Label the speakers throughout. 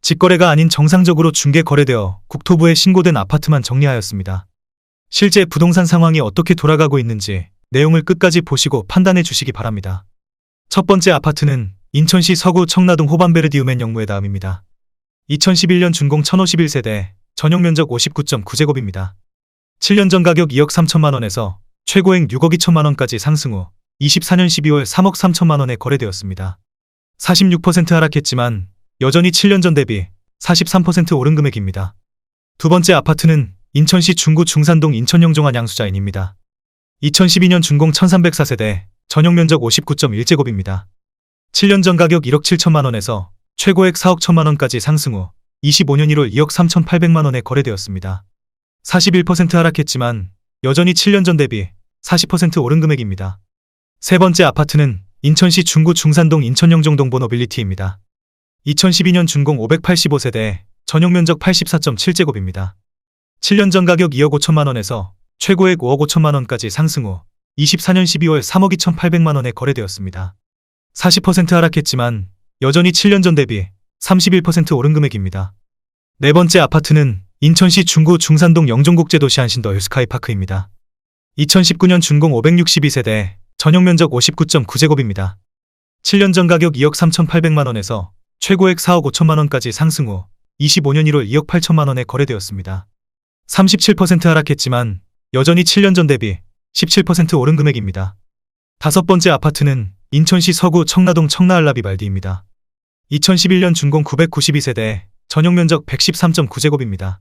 Speaker 1: 직거래가 아닌 정상적으로 중개 거래되어 국토부에 신고된 아파트만 정리하였습니다. 실제 부동산 상황이 어떻게 돌아가고 있는지 내용을 끝까지 보시고 판단해 주시기 바랍니다. 첫 번째 아파트는 인천시 서구 청라동 호반베르디우멘 영무의 다음입니다. 2011년 준공 1051세대, 전용 면적 59.9제곱입니다. 7년 전 가격 2억 3천만 원에서 최고액 6억 2천만 원까지 상승 후 24년 12월 3억 3천만 원에 거래되었습니다. 46% 하락했지만 여전히 7년 전 대비 43% 오른 금액입니다. 두 번째 아파트는 인천시 중구 중산동 인천영종한 양수자인입니다. 2012년 준공 1304세대, 전용 면적 59.1제곱입니다. 7년 전 가격 1억 7천만 원에서 최고액 4억 1천만 원까지 상승 후 25년 1월 2억 3,800만 원에 거래되었습니다. 41% 하락했지만 여전히 7년 전 대비 40% 오른 금액입니다. 세 번째 아파트는 인천시 중구 중산동 인천영종동 보노빌리티입니다. 2012년 준공 585세대, 전용 면적 84.7제곱입니다. 7년 전 가격 2억 5천만 원에서 최고액 5억 5천만 원까지 상승 후 24년 12월 3억 2,800만 원에 거래되었습니다. 40% 하락했지만 여전히 7년 전 대비 31% 오른 금액입니다. 네 번째 아파트는 인천시 중구 중산동 영종국제도시 안신더 휴스카이파크입니다. 2019년 준공 562세대, 전용 면적 59.9제곱입니다. 7년 전 가격 2억 3,800만 원에서 최고액 4억 5천만 원까지 상승 후 25년 1월 2억 8천만 원에 거래되었습니다. 37% 하락했지만 여전히 7년 전 대비 17% 오른 금액입니다. 다섯 번째 아파트는 인천시 서구 청라동 청라알라비발디입니다. 2011년 준공 992세대, 전용 면적 113.9제곱입니다.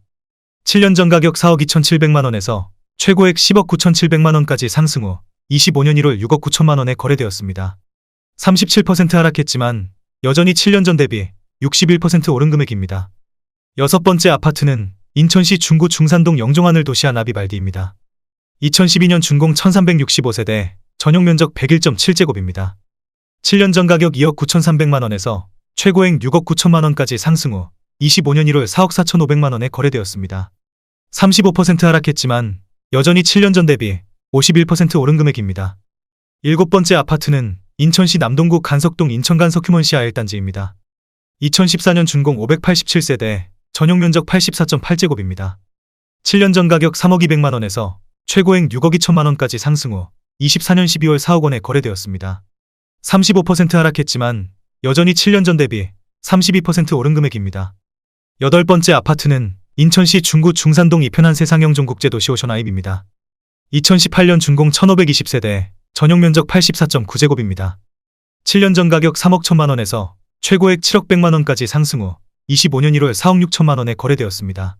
Speaker 1: 7년 전 가격 4억 2,700만 원에서 최고액 10억 9,700만 원까지 상승 후 25년 1월 6억 9천만 원에 거래되었습니다. 37% 하락했지만 여전히 7년 전 대비 61% 오른 금액입니다. 여섯 번째 아파트는 인천시 중구 중산동 영종하늘 도시안 아비발디입니다. 2012년 준공 1365세대, 전용 면적 101.7제곱입니다. 7년 전 가격 2억 9,300만 원에서 최고액 6억 9천만 원까지 상승 후 25년 1월 4억 4,500만 원에 거래되었습니다. 35% 하락했지만 여전히 7년 전 대비 51% 오른 금액입니다. 일곱 번째 아파트는 인천시 남동구 간석동 인천간석 휴먼시아 1단지입니다. 2014년 준공 587세대, 전용 면적 84.8제곱입니다. 7년 전 가격 3억 200만 원에서 최고액 6억 2천만 원까지 상승 후 24년 12월 4억 원에 거래되었습니다. 35% 하락했지만 여전히 7년 전 대비 32% 오른 금액입니다. 여덟 번째 아파트는 인천시 중구 중산동 이편한 세상영종국제도시 오션아입입니다. 2018년 준공 1520세대, 전용 면적 84.9제곱입니다. 7년 전 가격 3억 1천만 원에서 최고액 7억 100만 원까지 상승 후 25년 1월 4억 6천만 원에 거래되었습니다.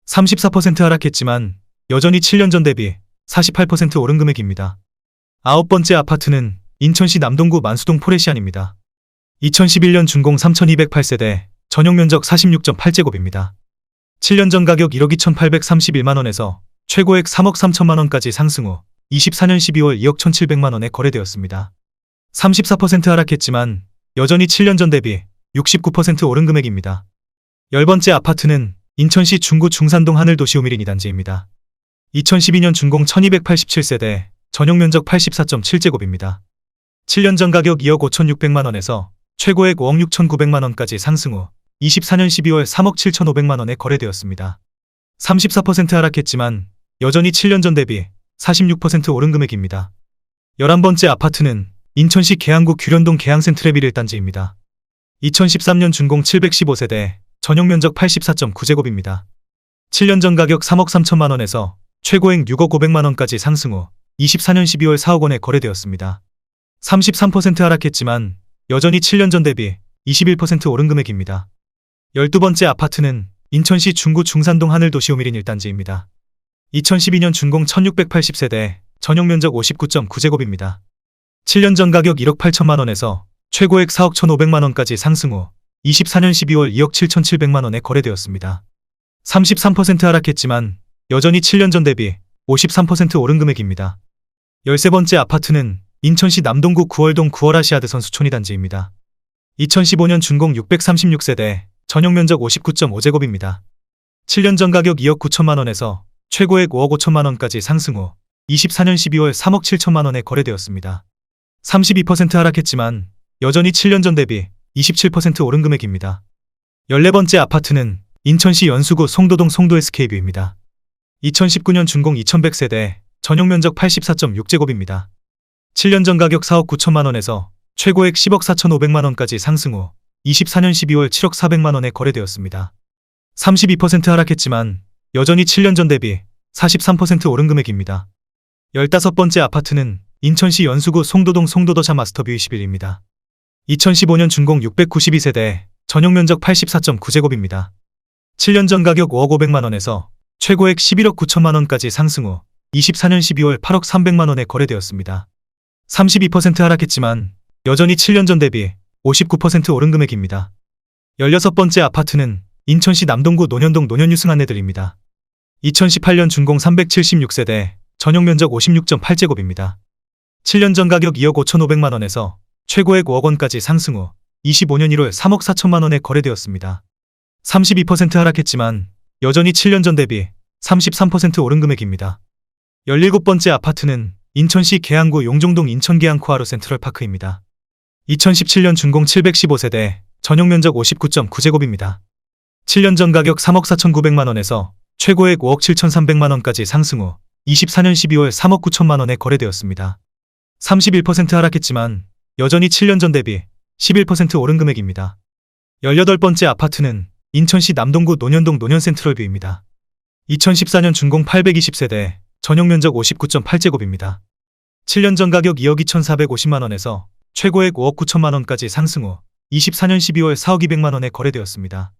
Speaker 1: 34% 하락했지만 여전히 7년 전 대비 48% 오른 금액입니다. 아홉 번째 아파트는 인천시 남동구 만수동 포레시안입니다. 2011년 준공 3208세대, 전용 면적 46.8제곱입니다. 7년 전 가격 1억 2,831만 원에서 최고액 3억 3천만 원까지 상승 후 24년 12월 2억 1,700만 원에 거래되었습니다. 34% 하락했지만 여전히 7년 전 대비 69% 오른 금액입니다. 열 번째 아파트는 인천시 중구 중산동 하늘도시 우미린 2단지입니다. 2012년 준공 1287세대, 전용 면적 84.7제곱입니다. 7년 전 가격 2억 5,600만 원에서 최고액 5억 6,900만 원까지 상승 후 24년 12월 3억 7,500만 원에 거래되었습니다. 34% 하락했지만 여전히 7년 전 대비 46% 오른 금액입니다. 11번째 아파트는 인천시 계양구 규련동 계양센트레빌 1단지입니다. 2013년 준공 715세대, 전용 면적 84.9제곱입니다. 7년 전 가격 3억 3천만 원에서 최고액 6억 500만 원까지 상승 후 24년 12월 4억 원에 거래되었습니다. 33% 하락했지만 여전히 7년 전 대비 21% 오른 금액입니다. 12번째 아파트는 인천시 중구 중산동 하늘도시 우미린 1단지입니다. 2012년 준공 1680세대, 전용 면적 59.9제곱입니다. 7년 전 가격 1억 8천만 원에서 최고액 4억 1,500만 원까지 상승 후 24년 12월 2억 7,700만 원에 거래되었습니다. 33% 하락했지만 여전히 7년 전 대비 53% 오른 금액입니다. 13번째 아파트는 인천시 남동구 9월동 9월아시아드 선수촌 2단지입니다. 2015년 준공 636세대, 전용 면적 59.5제곱입니다. 7년 전 가격 2억 9천만 원에서 최고액 5억 5천만 원까지 상승 후 24년 12월 3억 7천만 원에 거래되었습니다. 32% 하락했지만 여전히 7년 전 대비 27% 오른 금액입니다. 14번째 아파트는 인천시 연수구 송도동 송도 SK뷰입니다. 2019년 준공 2100세대, 전용면적 84.6제곱입니다. 7년 전 가격 4억 9천만 원에서 최고액 10억 4,500만 원까지 상승 후 24년 12월 7억 400만 원에 거래되었습니다. 32% 하락했지만 여전히 7년 전 대비 43% 오른 금액입니다. 15번째 아파트는 인천시 연수구 송도동 송도더샤 마스터뷰 21입니다. 2015년 준공 692세대, 전용면적 84.9제곱입니다. 7년 전 가격 5억 500만 원에서 최고액 11억 9천만 원까지 상승 후 24년 12월 8억 300만 원에 거래되었습니다. 32% 하락했지만 여전히 7년 전 대비 59% 오른 금액입니다. 16번째 아파트는 인천시 남동구 논현동 논현유승 안내드립니다. 2018년 준공 376세대, 전용면적 56.8제곱입니다. 7년 전 가격 2억 5,500만 원에서 최고액 5억 원까지 상승 후 25년 1월 3억 4천만 원에 거래되었습니다. 32% 하락했지만 여전히 7년 전 대비 33% 오른 금액입니다. 17번째 아파트는 인천시 계양구 용종동 인천계양 코아루 센트럴파크입니다. 2017년 준공 715세대, 전용면적 59.9제곱입니다. 7년 전 가격 3억 4,900만 원에서 최고액 5억 7,300만 원까지 상승 후 24년 12월 3억 9천만 원에 거래되었습니다. 31% 하락했지만 여전히 7년 전 대비 11% 오른 금액입니다. 18번째 아파트는 인천시 남동구 논현동 논현센트럴뷰입니다. 2014년 준공 820세대, 전용면적 59.8제곱입니다. 7년 전 가격 2억 2,450만 원에서 최고액 5억 9천만 원까지 상승 후 24년 12월 4억 200만 원에 거래되었습니다.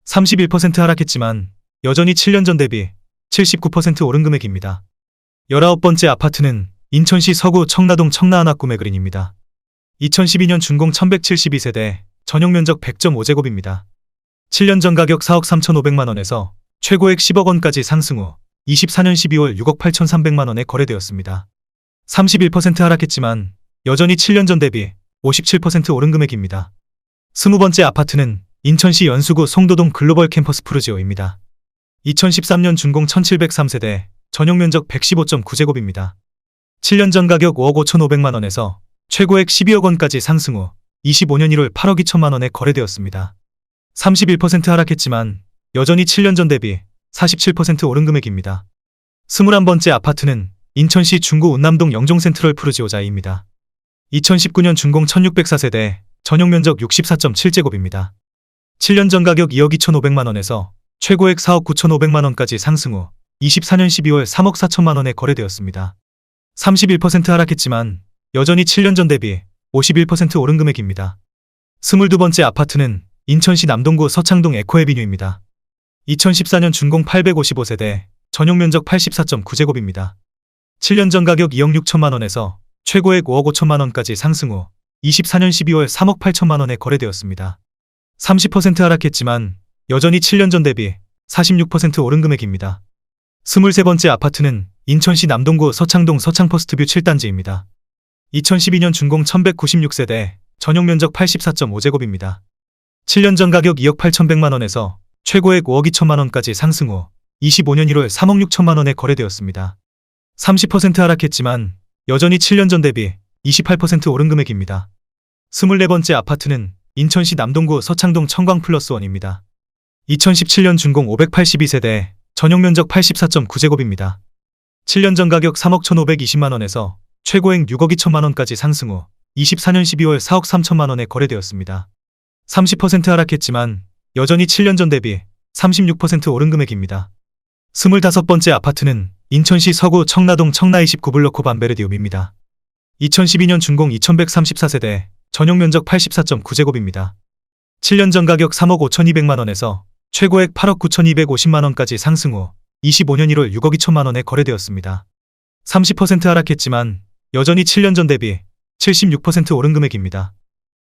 Speaker 1: 31% 하락했지만 여전히 7년 전 대비 79% 오른 금액입니다. 19번째 아파트는 인천시 서구 청라동 청라하나꿈의 그린입니다. 2012년 준공 1172세대, 전용면적 100.5제곱입니다. 7년 전 가격 4억 3,500만 원에서 최고액 10억 원까지 상승 후 24년 12월 6억 8,300만 원에 거래되었습니다. 31% 하락했지만 여전히 7년 전 대비 57% 오른 금액입니다. 20번째 아파트는 인천시 연수구 송도동 글로벌 캠퍼스 푸르지오입니다. 2013년 준공 1703세대, 전용면적 115.9제곱입니다. 7년 전 가격 5억 5,500만 원에서 최고액 12억 원까지 상승 후 25년 1월 8억 2천만 원에 거래되었습니다. 31% 하락했지만 여전히 7년 전 대비 47% 오른 금액입니다. 21번째 아파트는 인천시 중구 운남동 영종센트럴 푸르지오자이입니다. 2019년 준공 1604세대, 전용면적 64.7제곱입니다. 7년 전 가격 2억 2,500만 원에서 최고액 4억 9,500만 원까지 상승 후 24년 12월 3억 4천만 원에 거래되었습니다. 31% 하락했지만 여전히 7년 전 대비 51% 오른 금액입니다. 22번째 아파트는 인천시 남동구 서창동 에코에비뉴입니다. 2014년 준공 855세대, 전용면적 84.9제곱입니다. 7년 전 가격 2억 6천만 원에서 최고액 5억 5천만 원까지 상승 후 24년 12월 3억 8천만 원에 거래되었습니다. 30% 하락했지만 여전히 7년 전 대비 46% 오른 금액입니다. 23번째 아파트는 인천시 남동구 서창동 서창퍼스트뷰 7단지입니다. 2012년 준공 1196세대, 전용면적 84.5제곱입니다. 7년 전 가격 2억 8,100만 원에서 최고액 5억 2천만 원까지 상승 후 25년 1월 3억 6천만 원에 거래되었습니다. 30% 하락했지만 여전히 7년 전 대비 28% 오른 금액입니다. 24번째 아파트는 인천시 남동구 서창동 청광플러스1입니다. 2017년 준공 582세대, 전용면적 84.9제곱입니다. 7년 전 가격 3억 1,520만 원에서 최고액 6억 2천만 원까지 상승 후 24년 12월 4억 3천만 원에 거래되었습니다. 30% 하락했지만 여전히 7년 전 대비 36% 오른 금액입니다. 25번째 아파트는 인천시 서구 청라동 청라 29블록 반베르디움입니다. 2012년 준공 2134세대, 전용면적 84.9제곱입니다. 7년 전 가격 3억 5,200만 원에서 최고액 8억 9,250만 원까지 상승 후 25년 1월 6억 2천만 원에 거래되었습니다. 30% 하락했지만 여전히 7년 전 대비 76% 오른 금액입니다.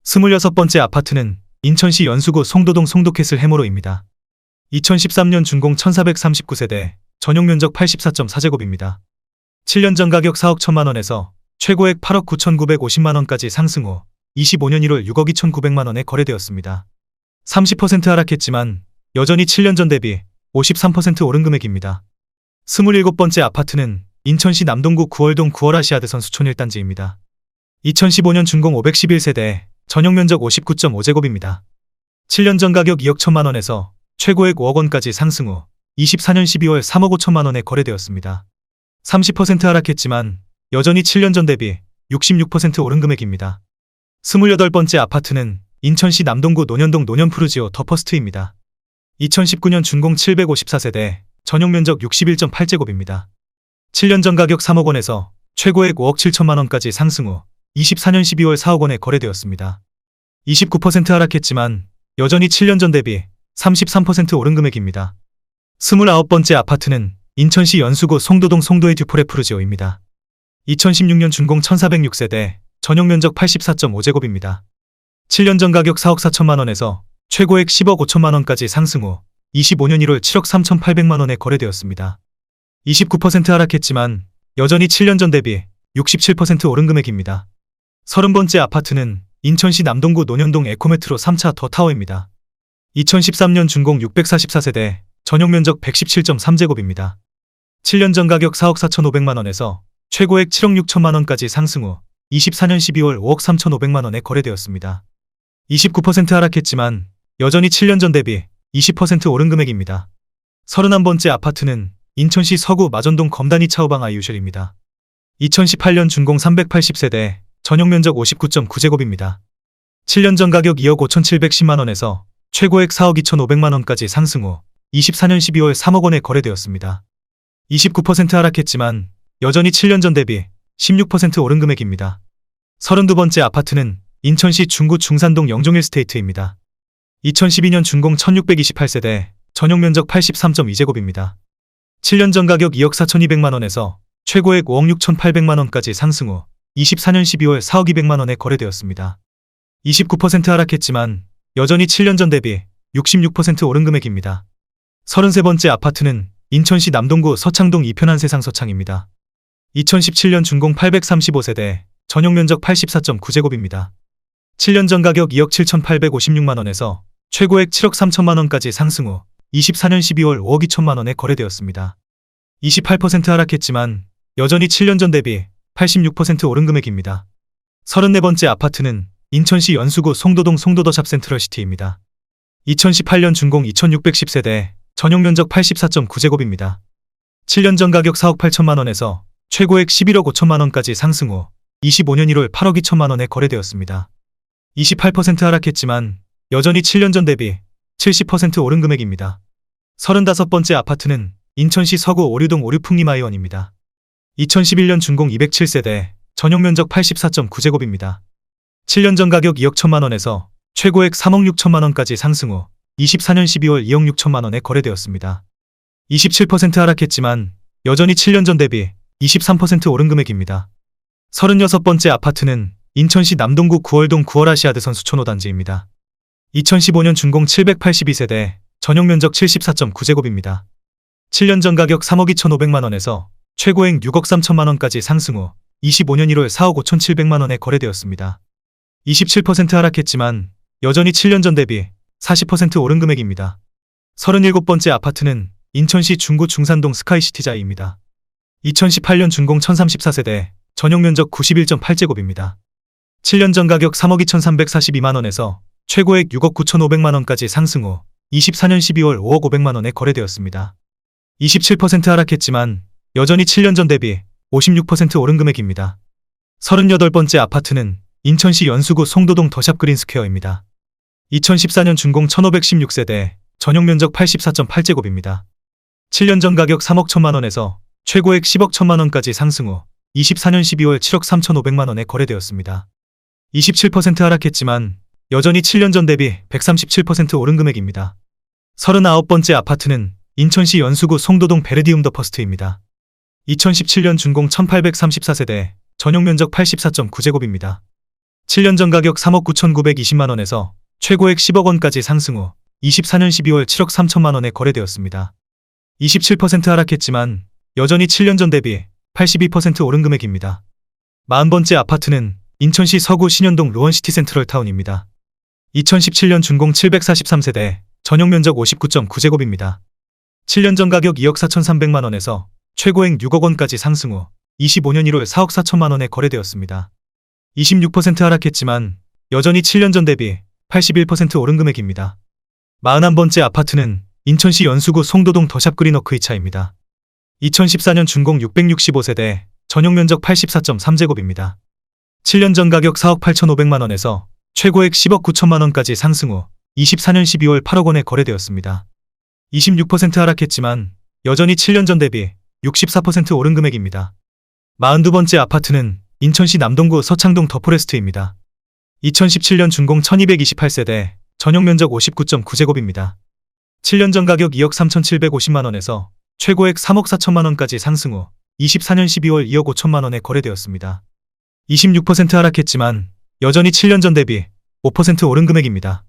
Speaker 1: 26번째 아파트는 인천시 연수구 송도동 송도캐슬 해모로입니다. 2013년 준공 1439세대, 전용면적 84.4제곱입니다. 7년 전 가격 4억 1천만 원에서 최고액 8억 9,950만 원까지 상승 후 25년 1월 6억 2,900만 원에 거래되었습니다. 30% 하락했지만 여전히 7년 전 대비 53% 오른 금액입니다. 27번째 아파트는 인천시 남동구 구월동 구월아시아드 선수촌 1단지입니다. 2015년 준공 511세대, 전용면적 59.5제곱입니다. 7년 전 가격 2억 1천만 원에서 최고액 5억 원까지 상승 후 24년 12월 3억 5천만 원에 거래되었습니다. 30% 하락했지만 여전히 7년 전 대비 66% 오른 금액입니다. 28번째 아파트는 인천시 남동구 논현동 논현푸르지오 더퍼스트입니다. 2019년 준공 754세대, 전용 면적 61.8제곱입니다. 7년 전 가격 3억 원에서 최고액 5억 7천만 원까지 상승 후 24년 12월 4억 원에 거래되었습니다. 29% 하락했지만 여전히 7년 전 대비 33% 오른 금액입니다. 29번째 아파트는 인천시 연수구 송도동 송도의 듀포레 푸르지오입니다. 2016년 준공 1406세대, 전용 면적 84.5제곱입니다. 7년 전 가격 4억 4천만 원에서 최고액 10억 5천만 원까지 상승 후 25년 1월 7억 3,800만 원에 거래되었습니다. 29% 하락했지만 여전히 7년 전 대비 67% 오른 금액입니다. 30번째 아파트는 인천시 남동구 논현동 에코메트로 3차 더타워입니다. 2013년 준공 644세대, 전용 면적 117.3제곱입니다. 7년 전 가격 4억 4,500만 원에서 최고액 7억 6천만 원까지 상승 후 24년 12월 5억 3,500만 원에 거래되었습니다. 29% 하락했지만 여전히 7년 전 대비 20% 오른 금액입니다. 31번째 아파트는 인천시 서구 마전동 검단이 차우방 아이유실입니다. 2018년 준공 380세대, 전용 면적 59.9제곱입니다. 7년 전 가격 2억 5,710만 원에서 최고액 4억 2,500만 원까지 상승 후 24년 12월 3억 원에 거래되었습니다. 29% 하락했지만 여전히 7년 전 대비 16% 오른 금액입니다. 32번째 아파트는 인천시 중구 중산동 영종일스테이트입니다. 2012년 준공 1628세대, 전용 면적 83.2제곱입니다. 7년 전 가격 2억 4,200만 원에서 최고액 5억 6,800만 원까지 상승 후 24년 12월 4억 200만 원에 거래되었습니다. 29% 하락했지만 여전히 7년 전 대비 66% 오른 금액입니다. 33번째 아파트는 인천시 남동구 서창동 이편한 세상 서창입니다. 2017년 준공 835세대, 전용 면적 84.9제곱입니다. 7년 전 가격 2억 7,856만 원에서 최고액 7억 3천만 원까지 상승 후 24년 12월 5억 2천만 원에 거래되었습니다. 28% 하락했지만 여전히 7년 전 대비 86% 오른 금액입니다. 34번째 아파트는 인천시 연수구 송도동 송도더샵 센트럴시티입니다. 2018년 준공 2610세대, 전용 면적 84.9제곱입니다. 7년 전 가격 4억 8천만 원에서 최고액 11억 5천만 원까지 상승 후 25년 1월 8억 2천만 원에 거래되었습니다. 28% 하락했지만 여전히 7년 전 대비 70% 오른 금액입니다. 35번째 아파트는 인천시 서구 오류동 오류풍림아이원입니다. 2011년 준공 207세대, 전용 면적 84.9제곱입니다. 7년 전 가격 2억 1천만 원에서 최고액 3억 6천만 원까지 상승 후 24년 12월 2억 6천만 원에 거래되었습니다. 27% 하락했지만 여전히 7년 전 대비 23% 오른 금액입니다. 36번째 아파트는 인천시 남동구 9월동 9월아시아드선 수촌호단지입니다. 2015년 준공 782세대, 전용 면적 74.9제곱입니다. 7년 전 가격 3억 2,500만 원에서 최고액 6억 3천만 원까지 상승 후 25년 1월 4억 5,700만 원에 거래되었습니다. 27% 하락했지만 여전히 7년 전 대비 40% 오른 금액입니다. 37번째 아파트는 인천시 중구 중산동 스카이시티자이입니다. 2018년 준공 1034세대, 전용 면적 91.8제곱입니다. 7년 전 가격 3억 2,342만 원에서 최고액 6억 9,500만 원까지 상승 후 24년 12월 5억 500만 원에 거래되었습니다. 27% 하락했지만 여전히 7년 전 대비 56% 오른 금액입니다. 38번째 아파트는 인천시 연수구 송도동 더샵 그린스퀘어입니다. 2014년 준공 1516세대, 전용 면적 84.8제곱입니다. 7년 전 가격 3억 1천만 원에서 최고액 10억 1천만 원까지 상승 후 24년 12월 7억 3,500만 원에 거래되었습니다. 27% 하락했지만 여전히 7년 전 대비 137% 오른 금액입니다. 39번째 아파트는 인천시 연수구 송도동 베르디움 더퍼스트입니다. 2017년 준공 1834세대, 전용 면적 84.9제곱입니다. 7년 전 가격 3억 9,920만 원에서 최고액 10억 원까지 상승 후 24년 12월 7억 3천만 원에 거래되었습니다. 27% 하락했지만 여전히 7년 전 대비 82% 오른 금액입니다. 40번째 아파트는 인천시 서구 신현동 로원시티 센트럴타운입니다. 2017년 준공 743세대, 전용 면적 59.9제곱입니다. 7년 전 가격 2억 4,300만 원에서 최고액 6억 원까지 상승 후 25년 1월 4억 4천만 원에 거래되었습니다. 26% 하락했지만 여전히 7년 전 대비 81% 오른 금액입니다. 41번째 아파트는 인천시 연수구 송도동 더샵 그린워크 2차입니다. 2014년 준공 665세대, 전용 면적 84.3제곱입니다. 7년 전 가격 4억 8,500만 원에서 최고액 10억 9천만 원까지 상승 후 24년 12월 8억 원에 거래되었습니다. 26% 하락했지만 여전히 7년 전 대비 64% 오른 금액입니다. 42번째 아파트는 인천시 남동구 서창동 더포레스트입니다. 2017년 준공 1228세대, 전용 면적 59.9제곱입니다. 7년 전 가격 2억 3,750만 원에서 최고액 3억 4천만 원까지 상승 후 24년 12월 2억 5천만 원에 거래되었습니다. 26% 하락했지만 여전히 7년 전 대비 5% 오른 금액입니다.